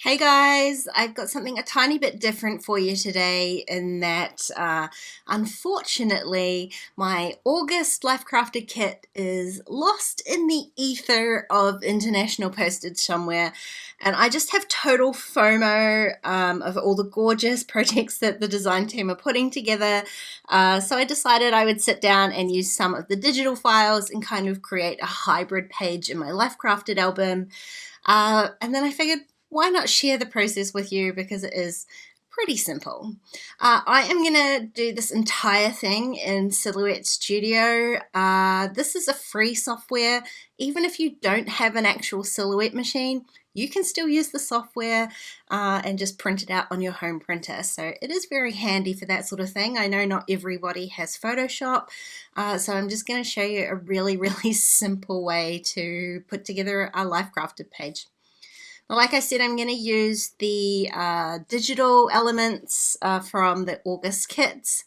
Hey guys, I've got something a tiny bit different for you today in that unfortunately my August Life Crafted kit is lost in the ether of international postage somewhere, and I just have total FOMO of all the gorgeous projects that the design team are putting together. So I decided I would sit down and use some of the digital files and kind of create a hybrid page in my Life Crafted album. And then I figured, why not share the process with you, because it is pretty simple. I am going to do this entire thing in Silhouette Studio. This is a free software. Even if you don't have an actual Silhouette machine, you can still use the software and just print it out on your home printer. So it is very handy for that sort of thing. I know not everybody has Photoshop, so I'm just going to show you a really simple way to put together a Life Crafted page. Like I said, I'm going to use the digital elements from the August kits,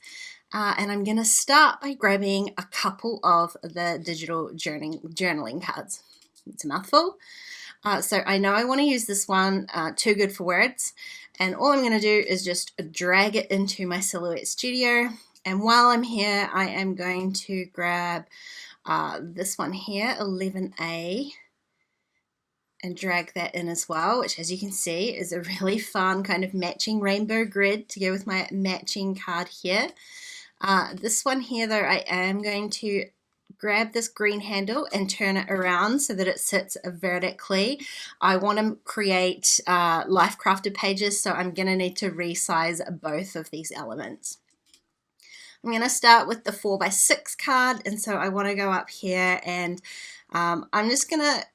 and I'm going to start by grabbing a couple of the digital journaling cards. It's a mouthful. So I know I want to use this one, Too Good for Words, and all I'm going to do is just drag it into my Silhouette Studio. And while I'm here, I am going to grab this one here, 11A, and drag that in as well, which, as you can see, is a really fun kind of matching rainbow grid to go with my matching card here. This one here, though, I am going to grab this green handle and turn it around so that it sits vertically. I want to create Life Crafted pages, so I'm going to need to resize both of these elements. I'm going to start with the 4x6 card, and so I want to go up here and I'm just going to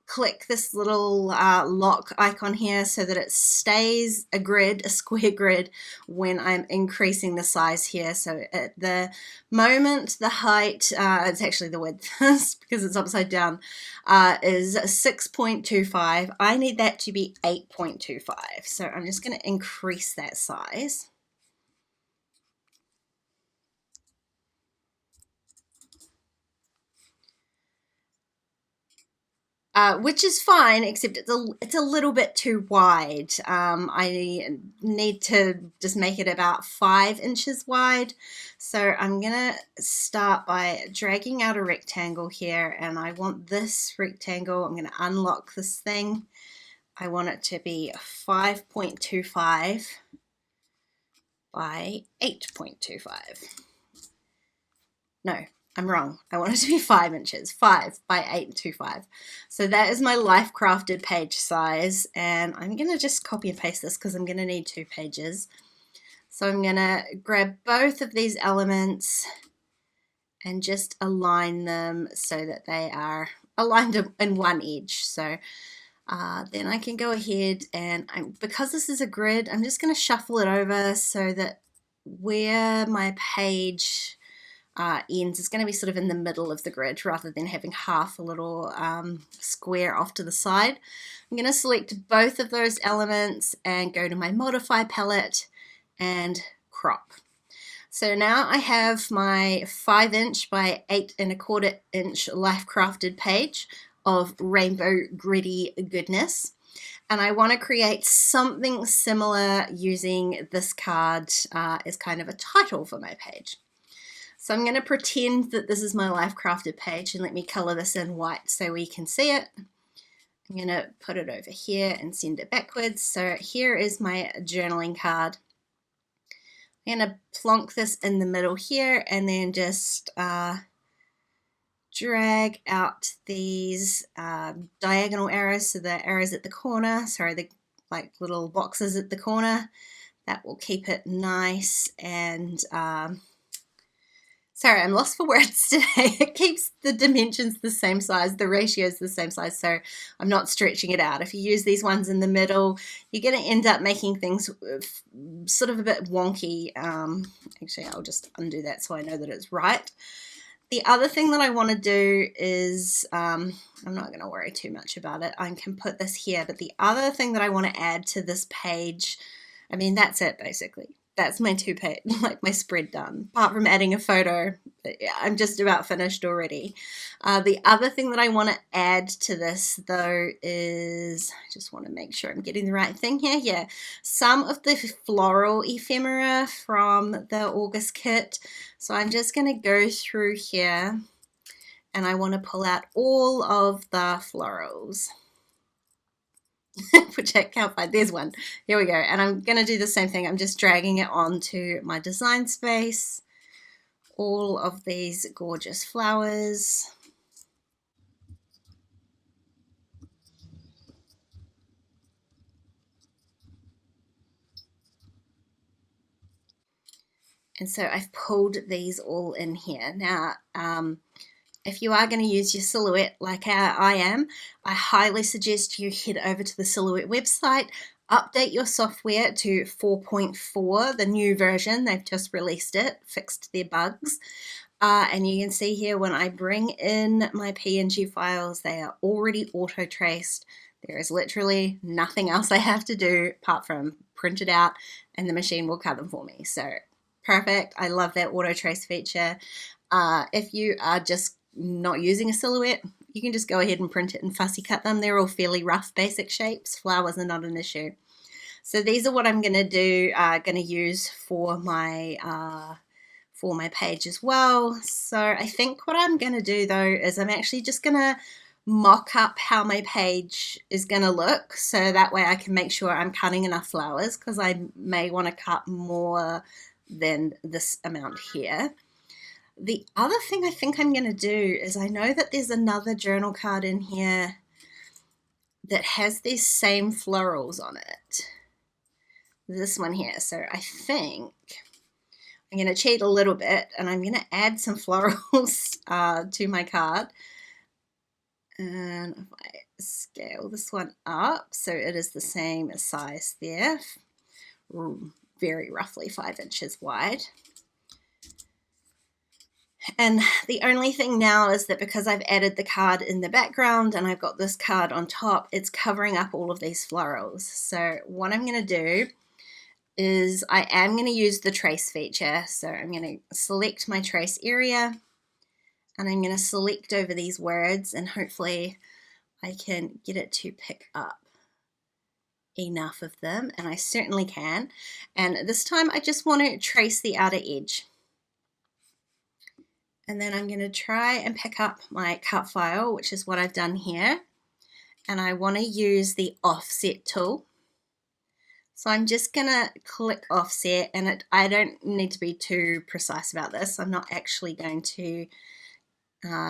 click this little lock icon here so that it stays a grid, a square grid, when I'm increasing the size here. So at the moment, the height, it's actually the width because it's upside down, is 6.25. I need that to be 8.25. So I'm just going to increase that size. Which is fine, except it's a little bit too wide. I need to just make it about 5 inches wide. So I'm gonna start by dragging out a rectangle here, and I want this rectangle, I'm gonna unlock this thing. I want it to be 5.25 by 8.25. No, I'm wrong. I want it to be 5 inches, 5 by 8.25. So that is my Life Crafted page size, and I'm going to just copy and paste this because I'm going to need 2 pages. So I'm going to grab both of these elements and just align them so that they are aligned in one edge. So then I can go ahead and, because this is a grid, I'm just going to shuffle it over so that where my page ends is going to be sort of in the middle of the grid rather than having half a little square off to the side. I'm going to select both of those elements and go to my modify palette and crop. So now I have my 5" by 8¼ Life Crafted page of rainbow gritty goodness. And I want to create something similar using this card as kind of a title for my page. So I'm going to pretend that this is my Life Crafted page, and let me color this in white so we can see it. I'm going to put it over here and send it backwards. So here is my journaling card. I'm going to plonk this in the middle here and then just drag out these diagonal arrows, so the arrows at the corner, sorry, the like little boxes at the corner. That will keep it nice and sorry, I'm lost for words today. It keeps the dimensions the same size, the ratios the same size, so I'm not stretching it out. If you use these ones in the middle, you're going to end up making things sort of a bit wonky. Actually, I'll just undo that so I know that it's right. The other thing that I want to do is, I'm not going to worry too much about it. I can put this here, but the other thing that I want to add to this page, I mean, that's it basically. that's my two-page, like my spread done. Apart from adding a photo, I'm just about finished already. The other thing that I want to add to this though is, I just want to make sure I'm getting the right thing here. Yeah, some of the floral ephemera from the August kit. So I'm just going to go through here and I want to pull out all of the florals. Which I can't find. There's one. Here we go. And I'm going to do the same thing. I'm just dragging it onto my design space. All of these gorgeous flowers. And so I've pulled these all in here. Now, if you are going to use your Silhouette like I am, I highly suggest you head over to the Silhouette website, update your software to 4.4, the new version. They've just released it, fixed their bugs. And you can see here when I bring in my PNG files, they are already auto-traced. There is literally nothing else I have to do apart from print it out and the machine will cut them for me. So perfect. I love that auto-trace feature. If you are just not using a Silhouette, you can just go ahead and print it and fussy cut them. They're all fairly rough basic shapes. Flowers are not an issue. So these are what I'm going to do, going to use for my page as well. So I think what I'm going to do though is I'm actually just going to mock up how my page is going to look, so that way I can make sure I'm cutting enough flowers, because I may want to cut more than this amount here. The other thing I think I'm going to do is, I know that there's another journal card in here that has these same florals on it. This one here. So I think I'm going to cheat a little bit and I'm going to add some florals to my card. And if I scale this one up so it is the same size there, very roughly 5 inches wide. And the only thing now is that because I've added the card in the background and I've got this card on top, it's covering up all of these florals. So what I'm going to do is I am going to use the trace feature. So I'm going to select my trace area and I'm going to select over these words, and hopefully I can get it to pick up enough of them, and I certainly can. And this time I just want to trace the outer edge. And then I'm going to try and pick up my cut file, which is what I've done here. And I want to use the offset tool. So I'm just going to click offset, and I don't need to be too precise about this. I'm not actually going to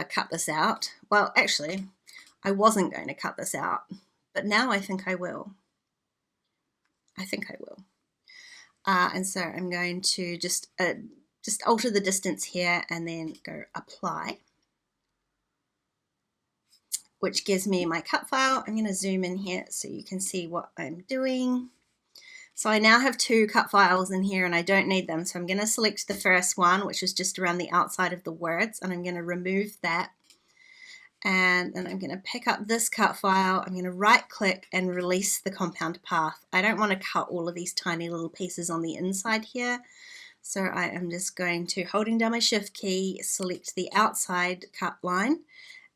cut this out. Well, actually, I wasn't going to cut this out, but now I think I will. I think I will. And so I'm going to just alter the distance here and then go apply, which gives me my cut file. I'm going to zoom in here so you can see what I'm doing. So I now have 2 cut files in here and I don't need them. So I'm going to select the first one, which is just around the outside of the words, and I'm going to remove that. And then I'm going to pick up this cut file. I'm going to right click and release the compound path. I don't want to cut all of these tiny little pieces on the inside here. So I am just going to, holding down my shift key, select the outside cut line,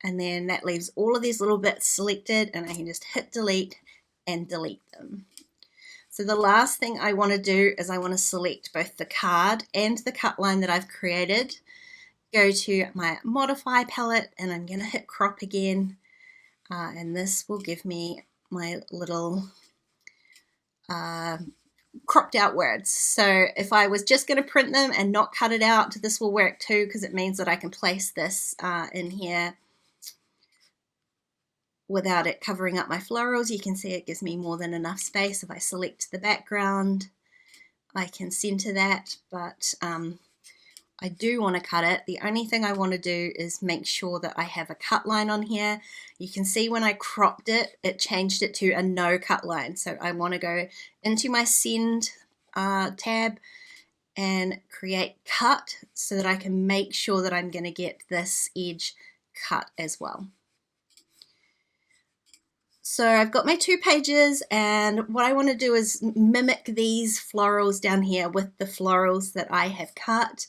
and then that leaves all of these little bits selected, and I can just hit delete and delete them. So the last thing I want to do is I want to select both the card and the cut line that I've created. Go to my modify palette and I'm going to hit crop again, and this will give me my little cropped out words. So if I was just going to print them and not cut it out, this will work too, because it means that I can place this in here without it covering up my florals. You can see it gives me more than enough space. If I select the background, I can center that, but I do want to cut it. The only thing I want to do is make sure that I have a cut line on here. You can see when I cropped it, it changed it to a no cut line. So I want to go into my send tab and create cut so that I can make sure that I'm going to get this edge cut as well. So I've got my 2 pages, and what I want to do is mimic these florals down here with the florals that I have cut.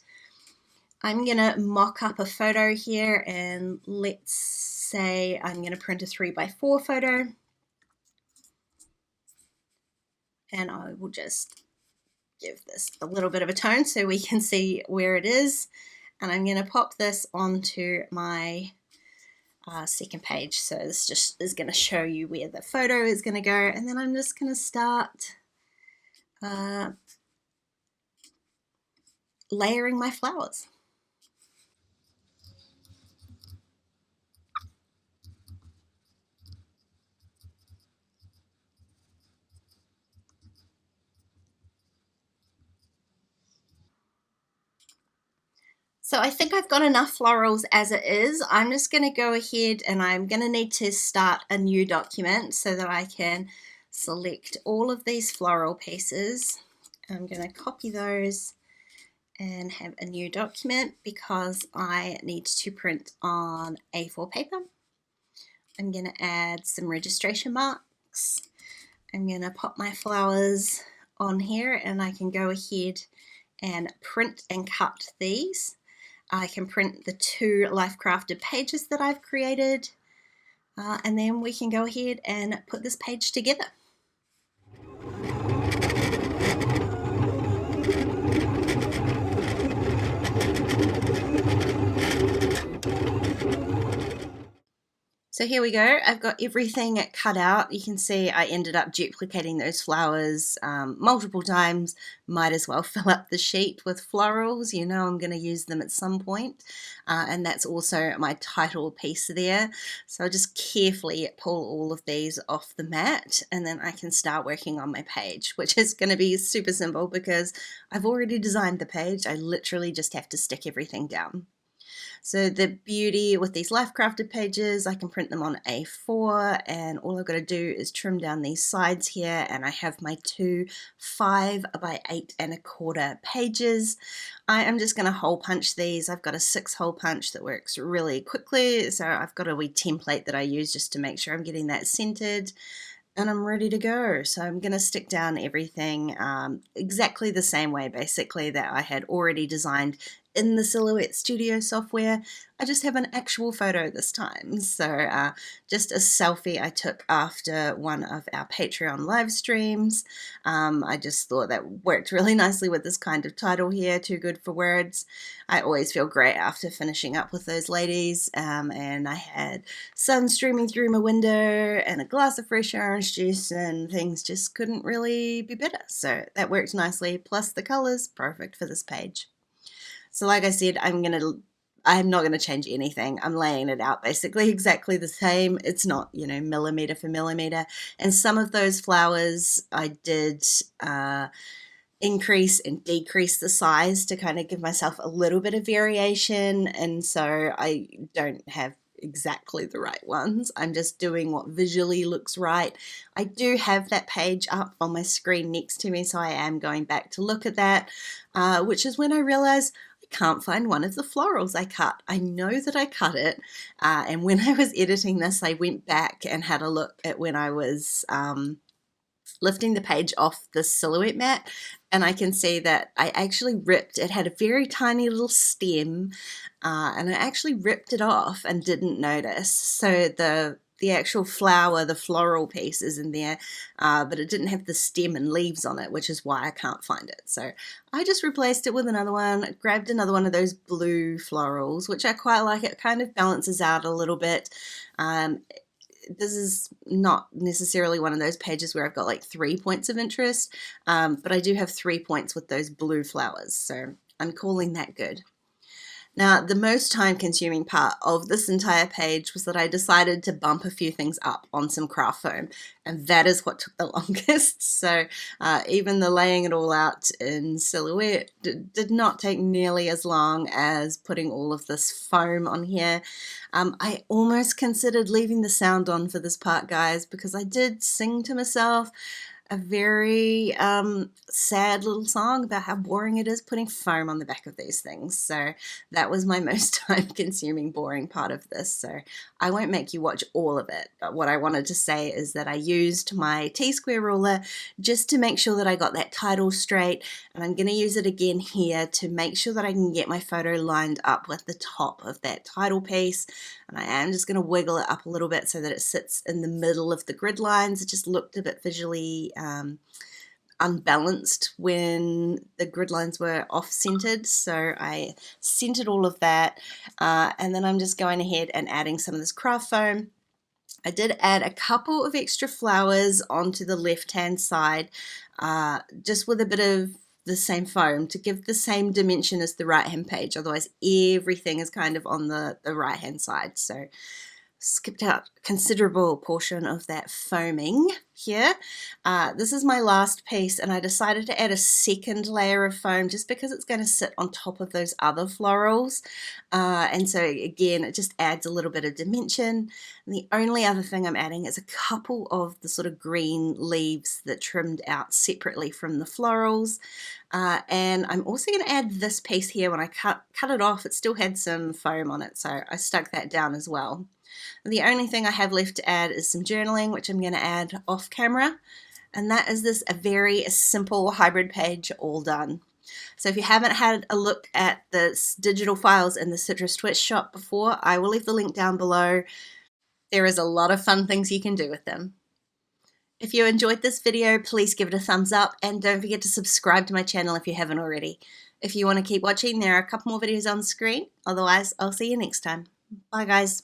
I'm going to mock up a photo here, and let's say I'm going to print a 3x4 photo. And I will just give this a little bit of a tone so we can see where it is. And I'm going to pop this onto my second page. So this just is going to show you where the photo is going to go. And then I'm just going to start layering my flowers. So I think I've got enough florals as it is. I'm just going to go ahead and I'm going to need to start a new document so that I can select all of these floral pieces. I'm going to copy those and have a new document because I need to print on A4 paper. I'm going to add some registration marks. I'm going to pop my flowers on here, and I can go ahead and print and cut these. I can print the 2 Life Crafted pages that I've created, and then we can go ahead and put this page together. So here we go. I've got everything cut out. You can see I ended up duplicating those flowers multiple times. Might as well fill up the sheet with florals. You know I'm going to use them at some point. And that's also my title piece there. So I'll just carefully pull all of these off the mat, and then I can start working on my page, which is going to be super simple because I've already designed the page. I literally just have to stick everything down. So the beauty with these Life Crafted pages, I can print them on A4, and all I've got to do is trim down these sides here, and I have my 2 5x8¼ pages. I am just going to hole punch these. I've got a 6-hole punch that works really quickly, so I've got a wee template that I use just to make sure I'm getting that centered. And I'm ready to go. So I'm going to stick down everything exactly the same way, basically, that I had already designed in the Silhouette Studio software. I just have an actual photo this time. So just a selfie I took after one of our Patreon live streams. I just thought that worked really nicely with this kind of title here, Too Good for Words. I always feel great after finishing up with those ladies. And I had sun streaming through my window and a glass of fresh orange juice, and things just couldn't really be better. So that worked nicely. Plus the colors, perfect for this page. So like I said, I'm not going to change anything. I'm laying it out basically exactly the same. It's not, you know, millimeter for millimeter. And some of those flowers I did increase and decrease the size to kind of give myself a little bit of variation. And so I don't have exactly the right ones. I'm just doing what visually looks right. I do have that page up on my screen next to me, so I am going back to look at that, which is when I realized can't find one of the florals I cut. I know that I cut it, and when I was editing this, I went back and had a look at when I was lifting the page off the Silhouette mat, and I can see that I actually ripped, it had a very tiny little stem, and I actually ripped it off and didn't notice. So the actual flower, the floral piece is in there, but it didn't have the stem and leaves on it, which is why I can't find it. So I just replaced it with another one, grabbed another one of those blue florals, which I quite like. It kind of balances out a little bit. This is not necessarily one of those pages where I've got like 3 points of interest, but I do have 3 points with those blue flowers, so I'm calling that good. Now, the most time-consuming part of this entire page was that I decided to bump a few things up on some craft foam, and that is what took the longest. So even the laying it all out in Silhouette did not take nearly as long as putting all of this foam on here. I almost considered leaving the sound on for this part, guys, because I did sing to myself. a very sad little song about how boring it is putting foam on the back of these things. So that was my most time-consuming, boring part of this. So I won't make you watch all of it, but what I wanted to say is that I used my T-square ruler just to make sure that I got that title straight, and I'm going to use it again here to make sure that I can get my photo lined up with the top of that title piece. And I am just going to wiggle it up a little bit so that it sits in the middle of the grid lines. It just looked a bit visually unbalanced when the grid lines were off-centered, so I centered all of that, and then I'm just going ahead and adding some of this craft foam. I did add a couple of extra flowers onto the left-hand side, just with a bit of the same foam to give the same dimension as the right-hand page, otherwise everything is kind of on the right-hand side. So skipped out a considerable portion of that foaming here. This is my last piece, and I decided to add a second layer of foam just because it's going to sit on top of those other florals, and so again it just adds a little bit of dimension. And the only other thing I'm adding is a couple of the sort of green leaves that trimmed out separately from the florals, and I'm also going to add this piece here. When I cut it off, it still had some foam on it, so I stuck that down as well. And the only thing I have left to add is some journaling, which I'm going to add off camera. And that is this a very simple hybrid page all done. So if you haven't had a look at the digital files in the Citrus Twitch shop before, I will leave the link down below. There is a lot of fun things you can do with them. If you enjoyed this video, please give it a thumbs up, and don't forget to subscribe to my channel if you haven't already. If you want to keep watching, there are a couple more videos on screen. Otherwise, I'll see you next time. Bye guys.